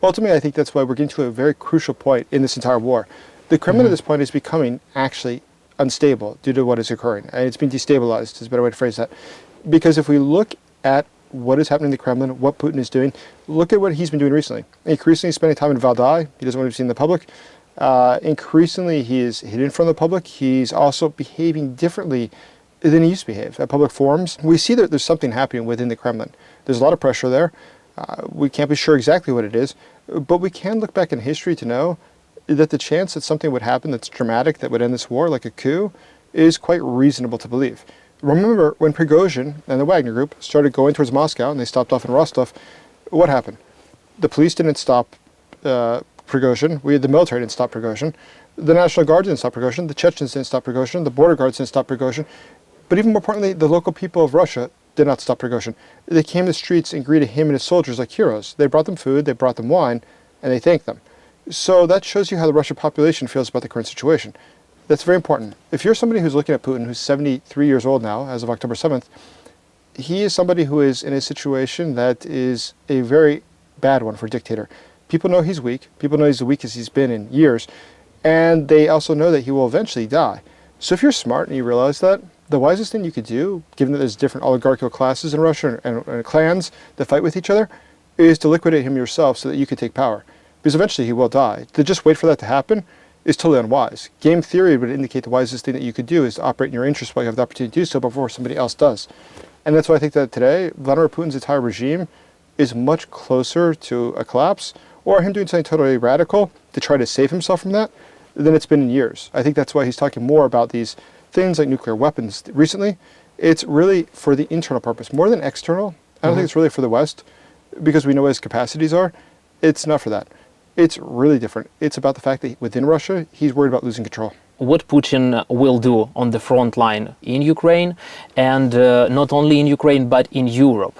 Ultimately, I think that's why we're getting to a very crucial point in this entire war. The Kremlin at this point is becoming actually unstable due to what is occurring. And it's been destabilized, is a better way to phrase that. Because if we look at what is happening in the Kremlin, what Putin is doing, look at what he's been doing recently. Increasingly spending time in Valdai. He doesn't want to be seen in the public. Increasingly, he is hidden from the public. He's also behaving differently than he used to behave at public forums. We see that there's something happening within the Kremlin. There's a lot of pressure there. We can't be sure exactly what it is, but we can look back in history to know that the chance that something would happen that's dramatic, that would end this war, like a coup, is quite reasonable to believe. Remember when Prigozhin and the Wagner Group started going towards Moscow and they stopped off in Rostov, what happened? The police didn't stop Prigozhin. The military didn't stop Prigozhin. The National Guard didn't stop Prigozhin. The Chechens didn't stop Prigozhin. The border guards didn't stop Prigozhin. But even more importantly, the local people of Russia did not stop Prigozhin. They came to the streets and greeted him and his soldiers like heroes. They brought them food, they brought them wine, and they thanked them. So that shows you how the Russian population feels about the current situation. That's very important. If you're somebody who's looking at Putin, who's 73 years old now, as of October 7th, he is somebody who is in a situation that is a very bad one for a dictator. People know he's weak. People know he's the weakest he's been in years. And they also know that he will eventually die. So if you're smart and you realize that, the wisest thing you could do, given that there's different oligarchical classes in Russia and clans that fight with each other, is to liquidate him yourself so that you could take power. Because eventually he will die. To just wait for that to happen is totally unwise. Game theory would indicate the wisest thing that you could do is to operate in your interest while you have the opportunity to do so before somebody else does. And that's why I think that today, Vladimir Putin's entire regime is much closer to a collapse, or him doing something totally radical to try to save himself from that, than it's been in years. I think that's why he's talking more about these things like nuclear weapons recently. It's really for the internal purpose, more than external. I don't think it's really for the West, because we know what his capacities are. It's not for that. It's really different. It's about the fact that within Russia, he's worried about losing control. What Putin will do on the front line in Ukraine, and not only in Ukraine, but in Europe,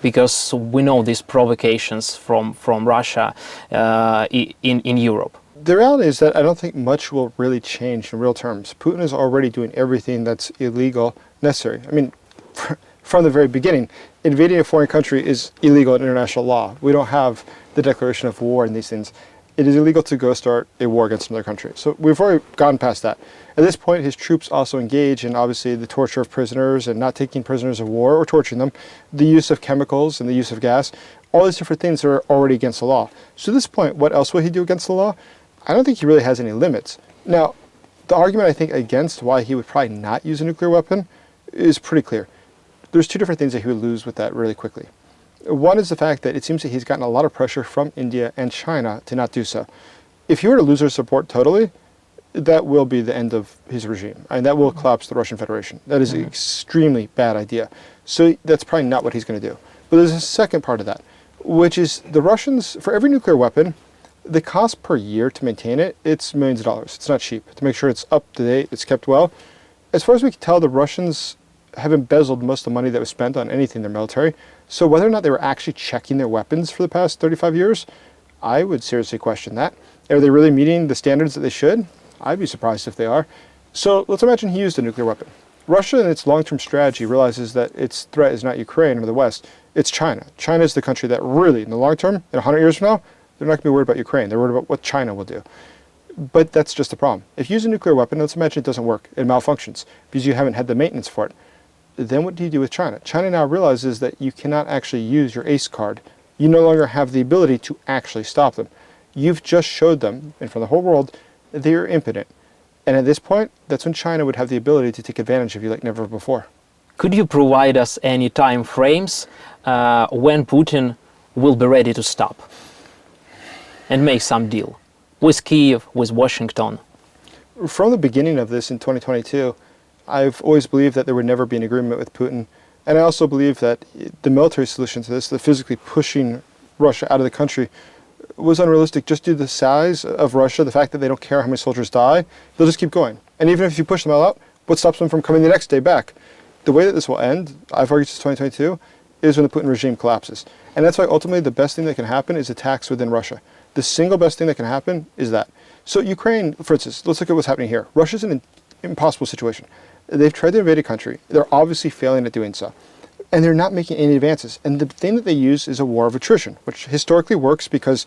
because we know these provocations from Russia in Europe. The reality is that I don't think much will really change in real terms. Putin is already doing everything that's illegal necessary. I mean, from the very beginning, invading a foreign country is illegal in international law. We don't have the declaration of war and these things. It is illegal to go start a war against another country. So we've already gone past that. At this point, his troops also engage in, obviously, the torture of prisoners and not taking prisoners of war or torturing them, the use of chemicals and the use of gas, all these different things that are already against the law. So at this point, what else will he do against the law? I don't think he really has any limits. Now, the argument, I think, against why he would probably not use a nuclear weapon is pretty clear. There's two different things that he would lose with that really quickly. One is the fact that it seems that he's gotten a lot of pressure from India and China to not do so. If he were to lose their support totally, that will be the end of his regime. And that will collapse the Russian Federation. That is an extremely bad idea. So that's probably not what he's going to do. But there's a second part of that, which is the Russians, for every nuclear weapon, the cost per year to maintain it, it's millions of dollars. It's not cheap. To make sure it's up to date, it's kept well. As far as we can tell, the Russians have embezzled most of the money that was spent on anything in their military. So whether or not they were actually checking their weapons for the past 35 years, I would seriously question that. Are they really meeting the standards that they should? I'd be surprised if they are. So let's imagine he used a nuclear weapon. Russia, in its long-term strategy, realizes that its threat is not Ukraine or the West, it's China. China is the country that really, in the long term, in 100 years from now, they're not going to be worried about Ukraine. They're worried about what China will do. But that's just the problem. If you use a nuclear weapon, let's imagine it doesn't work, it malfunctions, because you haven't had the maintenance for it. Then what do you do with China? China now realizes that you cannot actually use your ace card. You no longer have the ability to actually stop them. You've just showed them, in front of the whole world, that they're impotent. And at this point, that's when China would have the ability to take advantage of you like never before. Could you provide us any time frames when Putin will be ready to stop and make some deal with Kiev, with Washington? From the beginning of this in 2022, I've always believed that there would never be an agreement with Putin. And I also believe that the military solution to this, the physically pushing Russia out of the country, was unrealistic just due to the size of Russia, the fact that they don't care how many soldiers die, they'll just keep going. And even if you push them all out, what stops them from coming the next day back? The way that this will end, I've argued since 2022, is when the Putin regime collapses. And that's why ultimately the best thing that can happen is attacks within Russia. The single best thing that can happen is that. So Ukraine, for instance, let's look at what's happening here. Russia's in an impossible situation. They've tried to invade a country. They're obviously failing at doing so. And they're not making any advances. And the thing that they use is a war of attrition, which historically works because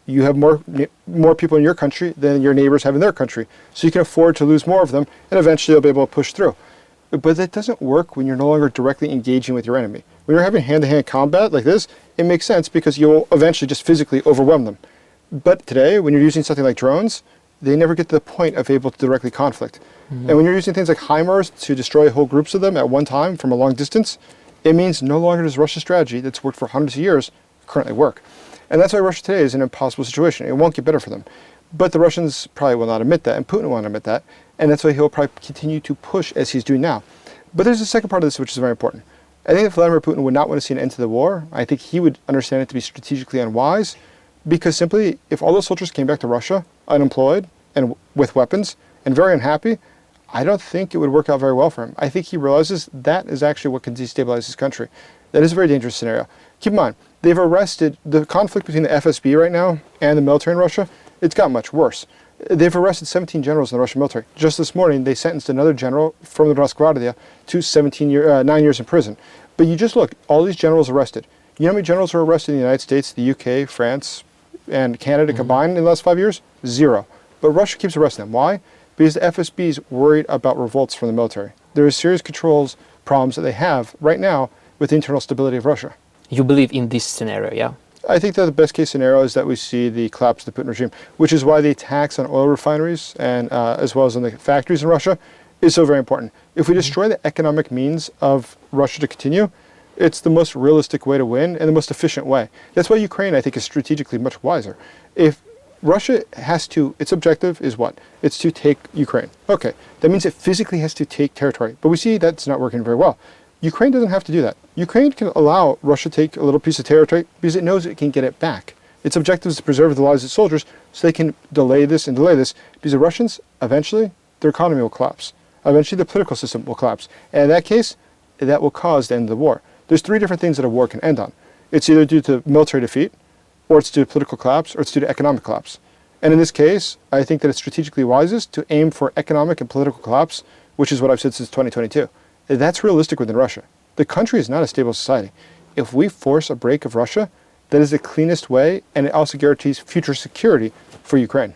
you have more people in your country than your neighbors have in their country. So you can afford to lose more of them, and eventually you'll be able to push through. But that doesn't work when you're no longer directly engaging with your enemy. When you're having hand-to-hand combat like this, it makes sense because you'll eventually just physically overwhelm them. But today, when you're using something like drones, they never get to the point of able to directly conflict. And when you're using things like HIMARS to destroy whole groups of them at one time from a long distance, it means no longer does Russia's strategy that's worked for hundreds of years currently work. And that's why Russia today is in an impossible situation. It won't get better for them. But the Russians probably will not admit that, and Putin will not admit that, and that's why he'll probably continue to push as he's doing now. But there's a second part of this which is very important. I think that Vladimir Putin would not want to see an end to the war. I think he would understand it to be strategically unwise, because simply, if all those soldiers came back to Russia unemployed and with weapons and very unhappy, I don't think it would work out very well for him. I think he realizes that is actually what can destabilize his country. That is a very dangerous scenario. Keep in mind, they've arrested the conflict between the FSB right now and the military in Russia. It's got much worse. They've arrested 17 generals in the Russian military. Just this morning, they sentenced another general from the Rosgvardia to 9 years in prison. But you just look, all these generals arrested. You know how many generals were arrested in the United States, the UK, France, and Canada combined in the last 5 years? 0. But Russia keeps arresting them. Why? Because the FSB is worried about revolts from the military. There are serious controls problems that they have right now with the internal stability of Russia. You believe in this scenario, yeah? I think that the best case scenario is that we see the collapse of the Putin regime, which is why the attacks on oil refineries and as well as on the factories in Russia is so very important. If we destroy the economic means of Russia to continue, it's the most realistic way to win and the most efficient way. That's why Ukraine, I think, is strategically much wiser. If Russia has to, its objective is what? It's to take Ukraine. Okay, that means it physically has to take territory. But we see that's not working very well. Ukraine doesn't have to do that. Ukraine can allow Russia to take a little piece of territory because it knows it can get it back. Its objective is to preserve the lives of its soldiers so they can delay this because the Russians, eventually, their economy will collapse. Eventually, the political system will collapse. And in that case, that will cause the end of the war. There's 3 different things that a war can end on. It's either due to military defeat, or it's due to political collapse, or it's due to economic collapse. And in this case, I think that it's strategically wisest to aim for economic and political collapse, which is what I've said since 2022. That's realistic within Russia. The country is not a stable society. If we force a break of Russia, that is the cleanest way, and it also guarantees future security for Ukraine.